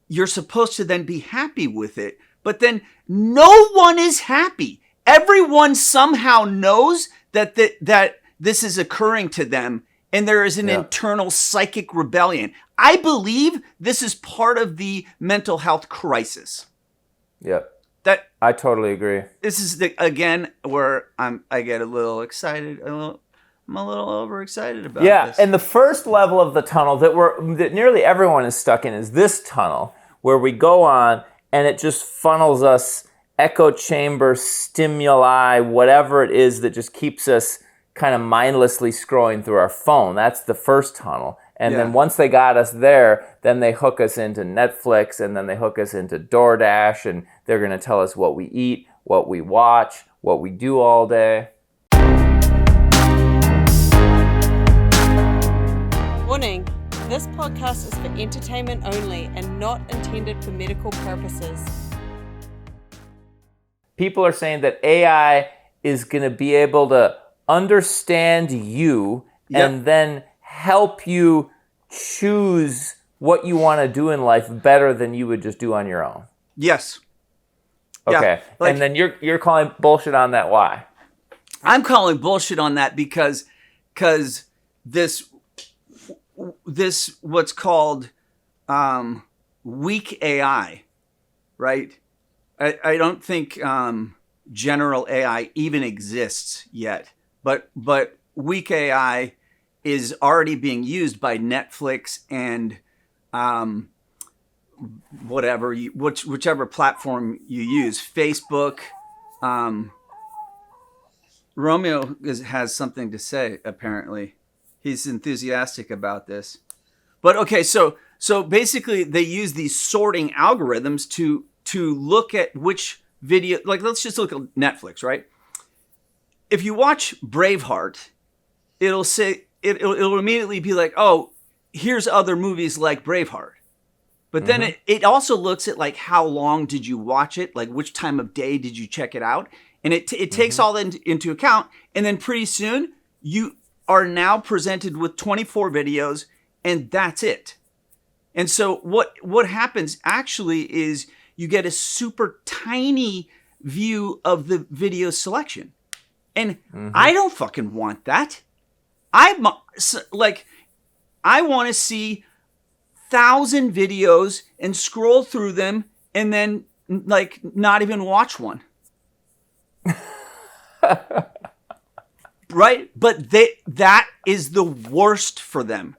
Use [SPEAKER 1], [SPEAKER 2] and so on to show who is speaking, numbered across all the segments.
[SPEAKER 1] you're supposed to then be happy with it. But then no one is happy. Everyone somehow knows that this is occurring to them, and there is an internal psychic rebellion. I believe this is part of the mental health crisis.
[SPEAKER 2] Yep. I totally agree.
[SPEAKER 1] This is again where I get a little excited. I'm a little overexcited about this.
[SPEAKER 2] Yeah, and the first level of the tunnel that nearly everyone is stuck in is this tunnel, where we go on and it just funnels us echo chamber, stimuli, whatever it is that just keeps us kind of mindlessly scrolling through our phone. That's the first tunnel. And then once they got us there, then they hook us into Netflix, and then they hook us into DoorDash, and they're going to tell us what we eat, what we watch, what we do all day.
[SPEAKER 3] Warning, this podcast is for entertainment only and not intended for medical purposes.
[SPEAKER 2] People are saying that AI is going to be able to understand you and then help you choose what you want to do in life better than you would just do on your own.
[SPEAKER 1] Yes.
[SPEAKER 2] Okay. Yeah, and then you're calling bullshit on that. Why?
[SPEAKER 1] I'm calling bullshit on that because this what's called weak AI, right? I don't think general AI even exists yet, but weak AI is already being used by Netflix and whichever platform you use, Facebook. Romeo has something to say. Apparently, he's enthusiastic about this. But okay, so basically, they use these sorting algorithms to look at which video. Like, let's just look at Netflix, right? If you watch Braveheart, it'll say. It'll immediately be like, oh, here's other movies like Braveheart. But then it also looks at like how long did you watch it? Like which time of day did you check it out? And it takes all that into account. And then pretty soon you are now presented with 24 videos and that's it. And so what happens actually is you get a super tiny view of the video selection. And I don't fucking want that. I want to see 1,000 videos and scroll through them and then like not even watch one. Right? But that is the worst for them.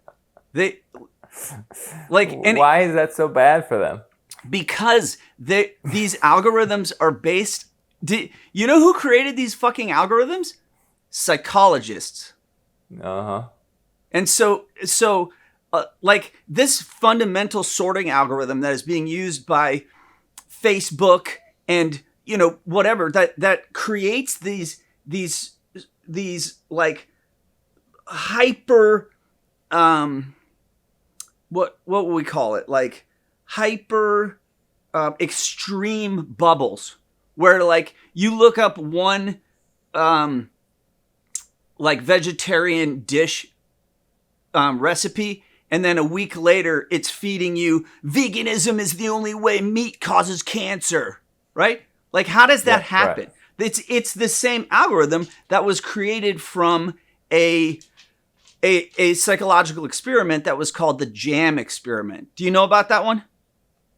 [SPEAKER 1] Why
[SPEAKER 2] is that so bad for them?
[SPEAKER 1] Because these algorithms are based. You know who created these fucking algorithms? Psychologists. And so like this fundamental sorting algorithm that is being used by Facebook and whatever that creates these like hyper what would we call it, like hyper extreme bubbles where like you look up one like vegetarian dish recipe, and then a week later it's feeding you veganism is the only way meat causes cancer, right? Like how does that happen? Right. It's the same algorithm that was created from a psychological experiment that was called the JAM experiment. Do you know about that one?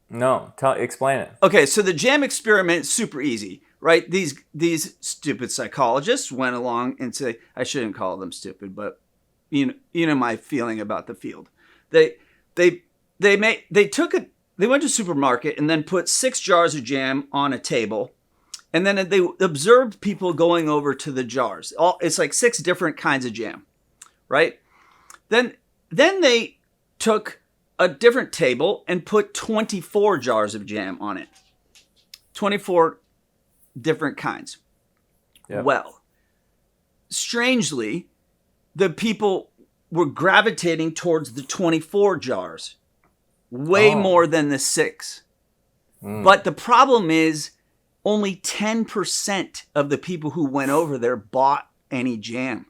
[SPEAKER 2] No, explain it.
[SPEAKER 1] Okay, so the JAM experiment is super easy, right? These stupid psychologists went along and say, I shouldn't call them stupid, but you know my feeling about the field. They went to a supermarket and then put 6 jars of jam on a table, and then they observed people going over to the jars. It's like 6 different kinds of jam, right? Then they took a different table and put 24 jars of jam on it. 24 different kinds. Yep. Well, strangely, the people were gravitating towards the 24 jars way more than the 6. But the problem is only 10% of the people who went over there bought any jam.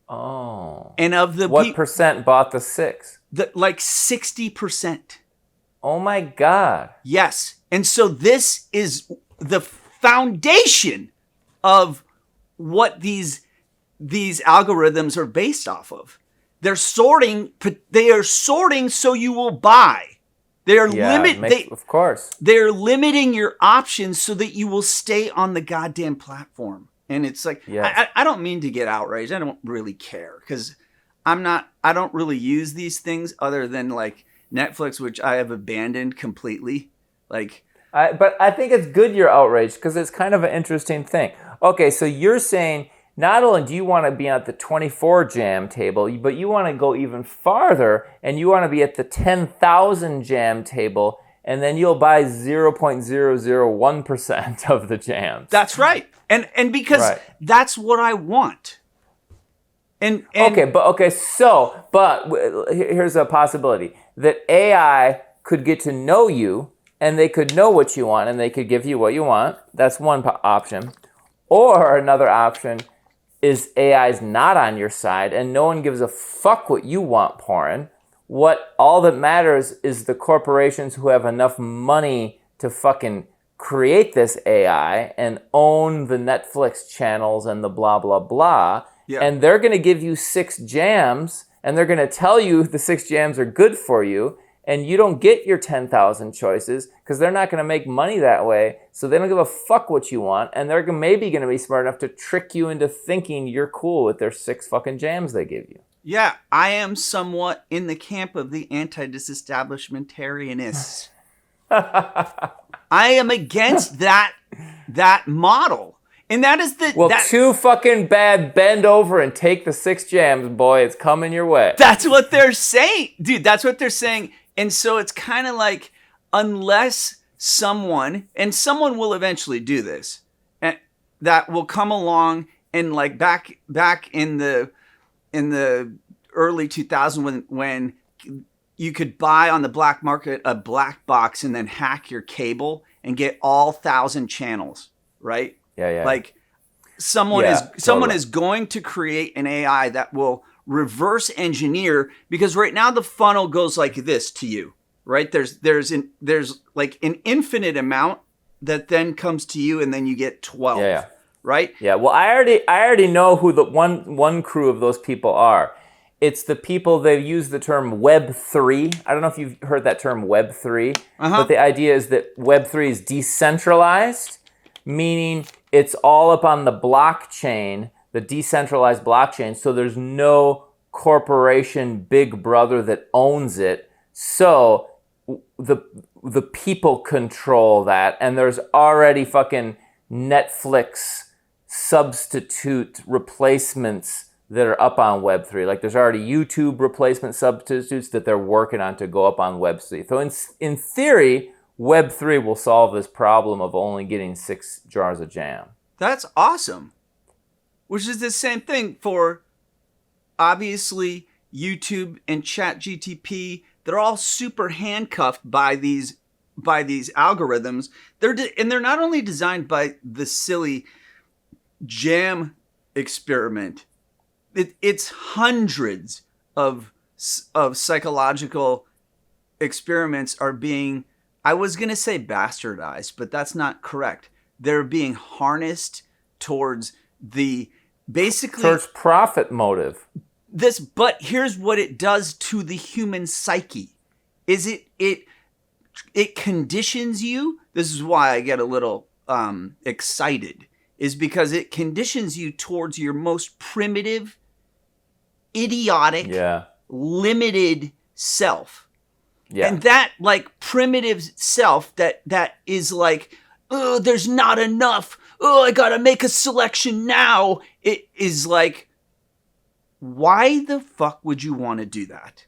[SPEAKER 2] Oh.
[SPEAKER 1] And of the
[SPEAKER 2] what percent bought the 6?
[SPEAKER 1] Like 60%.
[SPEAKER 2] Oh my God.
[SPEAKER 1] Yes. And so this is the foundation of what these algorithms are based off of. They're sorting so you will buy.
[SPEAKER 2] Of course.
[SPEAKER 1] They're limiting your options so that you will stay on the goddamn platform. And it's like, I don't mean to get outraged. I don't really care because I don't really use these things other than like Netflix, which I have abandoned completely. Like,
[SPEAKER 2] but I think it's good you're outraged because it's kind of an interesting thing. Okay, so you're saying not only do you want to be at the 24 jam table, but you want to go even farther and you want to be at the 10,000 jam table, and then you'll buy 0.001% of the jams.
[SPEAKER 1] That's right. And because that's what I want. And here's a possibility that AI could get to know you and they could know what you want and they could give you what you want. That's one option. Or another option is AI's not on your side and no one gives a fuck what you want, Porn. All that matters is the corporations who have enough money to fucking create this AI and own the Netflix channels and the blah, blah, blah. Yeah. And they're going to give you 6 jams and they're going to tell you the 6 jams are good for you and you don't get your 10,000 choices because they're not going to make money that way. So they don't give a fuck what you want. And they're maybe going to be smart enough to trick you into thinking you're cool with their 6 fucking jams they give you. Yeah, I am somewhat in the camp of the anti-disestablishmentarianists. I am against that model. And that is
[SPEAKER 2] too fucking bad. Bend over and take the 6 jams, boy. It's coming your way.
[SPEAKER 1] That's what they're saying. Dude, that's what they're saying. And so it's kind of like, unless someone will eventually do this, and that will come along and like back in the early 2000s when you could buy on the black market a black box and then hack your cable and get all 1,000 channels, right?
[SPEAKER 2] Yeah.
[SPEAKER 1] Like someone is going to create an AI that will reverse engineer, because right now the funnel goes like this to you, right? There's like an infinite amount that then comes to you and then you get 12.
[SPEAKER 2] Yeah.
[SPEAKER 1] Right?
[SPEAKER 2] Yeah. Well, I already know who the one crew of those people are. It's the people that use the term Web3. I don't know if you've heard that term Web3, but the idea is that Web3 is decentralized, meaning it's all up on the blockchain, the decentralized blockchain, so there's no corporation big brother that owns it. So the people control that, and there's already fucking Netflix substitute replacements that are up on Web3. Like there's already YouTube replacement substitutes that they're working on to go up on Web3. So in theory, Web3 will solve this problem of only getting 6 jars of jam.
[SPEAKER 1] That's awesome. Which is the same thing for, obviously, YouTube and ChatGPT. They're all super handcuffed by these algorithms. They're not only designed by the silly jam experiment. It's hundreds of psychological experiments are being, I was going to say bastardized, but that's not correct. They're being harnessed towards
[SPEAKER 2] profit motive.
[SPEAKER 1] But here's what it does to the human psyche. Is it conditions you. This is why I get a little excited, is because it conditions you towards your most primitive, idiotic, limited self. Yeah. And that like primitive self that is like, oh, there's not enough. Oh, I gotta make a selection now. It is like, why the fuck would you want to do that?